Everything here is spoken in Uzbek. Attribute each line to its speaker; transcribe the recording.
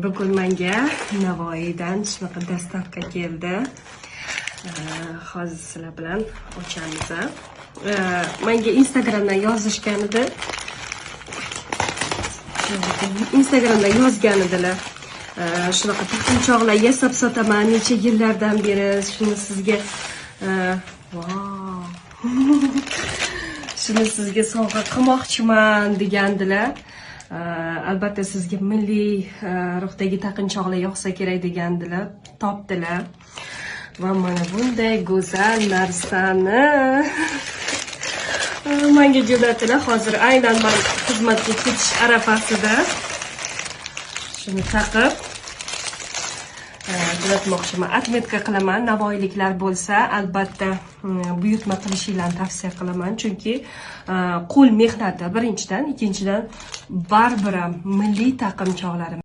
Speaker 1: bugun menga Navoiydan shunaqa dastavka keldi. Hozir sizlar bilan ochamiz. Menga Instagramdan yozishgan edi. Instagramda yozgan edilar. Shunaqa taqinchoqlar yasab sotaman necha yillardan beri. Shuni sizga shuni sizga sovg'a qilmoqchiman degandilar. Albatta sizga milliy ruhdagi taqinchoqlar yoqsa kerak degandilar. Topdilar. Va mana bunday go'zal narsani menga jo'natdilar. Hozir aynan men xizmatga ketish arafasida shuni taqib jo'natmoqchiman. Atmetka qilaman. Navoiyliklar bo'lsa, albatta buyurtma qilishinglarni tavsiya qilaman, chunki qo'l mehnati birinchidan, ikkinchidan baribir ham milliy taqinchoqlarim